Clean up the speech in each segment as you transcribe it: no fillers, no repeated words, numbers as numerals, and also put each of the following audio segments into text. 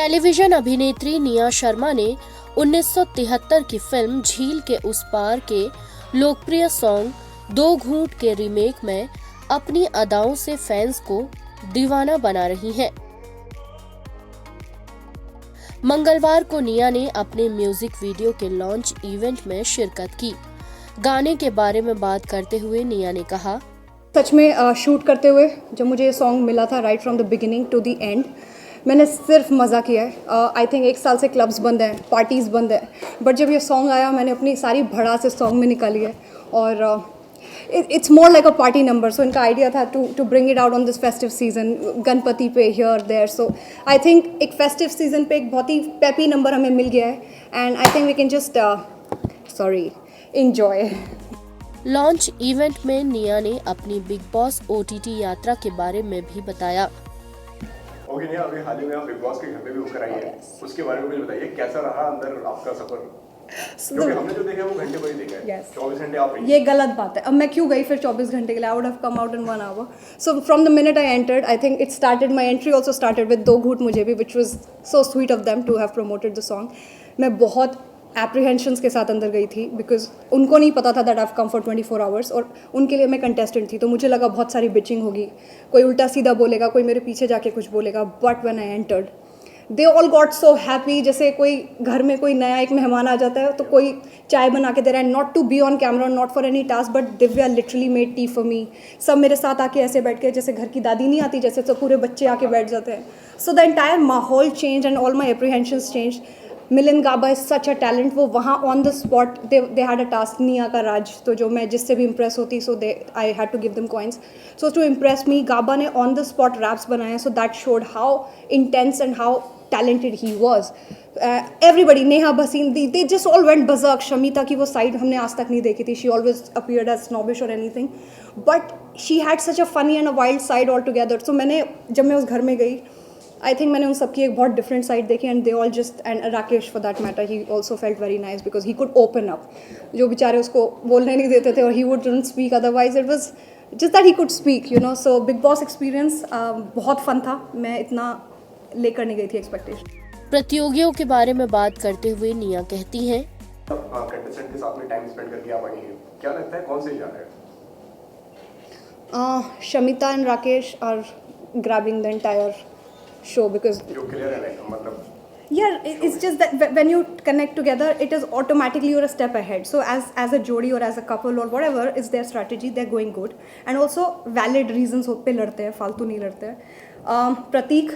Television अभिनेत्री निया शर्मा ने 1973 की फिल्म झील के उस पार के लोकप्रिय सॉन्ग दो घूंट के रीमेक में अपनी अदाओं से फैंस को दीवाना बना रही हैं। मंगलवार को निया ने अपने म्यूजिक वीडियो के लॉन्च इवेंट में शिरकत की। गाने के बारे में बात करते हुए निया ने कहा, सच में शूट करते हुए जब मुझे ये सॉन्ग मिला था right from the beginning to the end, मैंने सिर्फ मज़ा किया है। आई थिंक 1 साल से क्लब्स बंद हैं, पार्टीज़ बंद है, बट जब ये सॉन्ग आया मैंने अपनी सारी भड़ास इस सॉन्ग में निकाली है और it's more like a party number. So इनका आइडिया था to bring it out on this festive season, Ganpati पे here there. So I think एक फेस्टिव सीजन पे एक बहुत ही पेपी नंबर हमें मिल गया है and I think we can just enjoy. Launch event में निया ने अपनी बिग बॉस ओटीटी यात्रा के बारे में भी बताया। ओके निया, अभी हाल ही में आप बिग बॉस के घर पे भी होकर आई है, उसके बारे में मुझे बताइए कैसा रहा अंदर आपका सफर? क्योंकि हमने जो देखा है वो घंटे पर ही देखा है। 24 घंटे आप रही। ये गलत बात है। अब मैं क्यों गई फिर 24 घंटे के लिए? I would have come out in 1 hour. So from the minute I entered, I think it started, my entry also started with दो घूट मुझे भी, which was so sweet of them to have promoted the song. मैं बहुत apprehensions के साथ अंदर गई थी बिकॉज उनको नहीं पता था that I have come for 24 hours और उनके लिए मैं कंटेस्टेंट थी, तो मुझे लगा बहुत सारी बिचिंग होगी, कोई उल्टा सीधा बोलेगा, कोई मेरे पीछे जाके कुछ बोलेगा। But when I entered they all got so happy. जैसे कोई घर में कोई नया एक मेहमान आ जाता है तो कोई चाय बना के दे रहा है, not to be on camera, not for any task, but Divya literally made tea for me. सब मेरे साथ आके ऐसे बैठ के, जैसे घर की दादी नहीं आती जैसे, तो पूरे बच्चे आके बैठ जाते हैं। सो द एंटायर माहौल change and all my apprehensions change. Milind Gaba is such a talent. वो वहाँ on the spot they had a task, Nia का राज, तो जो मैं जिससे भी इम्प्रेस होती, so they I had to give them coins. So to impress me, Gaba ने ऑन द स्पॉट रैप्स बनाए, so that showed how intense and how talented he was. Everybody, Neha Bhasin, they just all went berserk. Shamita की वो side हमने आज तक नहीं देखी थी. She always appeared as snobbish or anything, but she had such a funny and a wild side altogether. So मैंने जब मैं उस घर में गई, I think मैंने उन सबकी एक बहुत different side देखी and they all just, and Rakesh for that matter, he also felt very nice because he could open up. जो बेचारे उसको बोलने नहीं देते थे और he wouldn't speak, otherwise it was just that he could speak, you know. So Big Boss experience बहुत fun था. मैं इतना लेकर नहीं गई थी एक्सपेक्टेशन। प्रतियोगियों के बारे में बात करते हुए निया कहती हैं, कंटेस्टेंट के साथ में टाइम स्पेंड करके आप आई हैं, क्या लगता है कौन से जा रहे हैं? Shamita and Rakesh are grabbing the entire show because जो क्लियर है मतलब yeah, it's just that when you connect together, it is automatically you're a step ahead. So as a jodi or as a couple or whatever is their strategy, they're going good and also valid reasons पे लड़ते हैं, फालतू नहीं लड़ते हैं। प्रतीक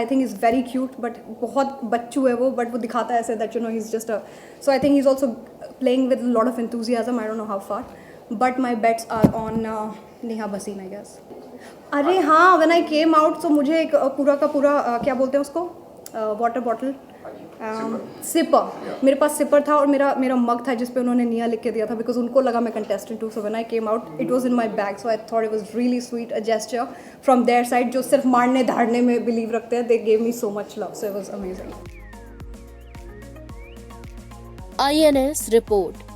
I think is very cute, but बहुत बच्चू है वो, but वो दिखाता है ऐसे that you know he's just a, so I think he's also playing with a lot of enthusiasm. I don't know how far, but my bets are on Neha Bhasin, I guess. अरे हाँ, when I came out, so मुझे एक पूरा का पूरा क्या बोलते हैं उसको, वाटर बॉटल, सिपर, मेरे पास सिपर था और मेरा मग था जिस पे उन्होंने निया लिख के दिया था बिकॉज उनको लगा मैं कंटेस्टेंट हूँ। So when I came out it was in my bag, so I thought it was really sweet a gesture from their side, जो सिर्फ मारने धाड़ने में बिलीव रखते हैं। They gave me so much love, so it was amazing. INS report.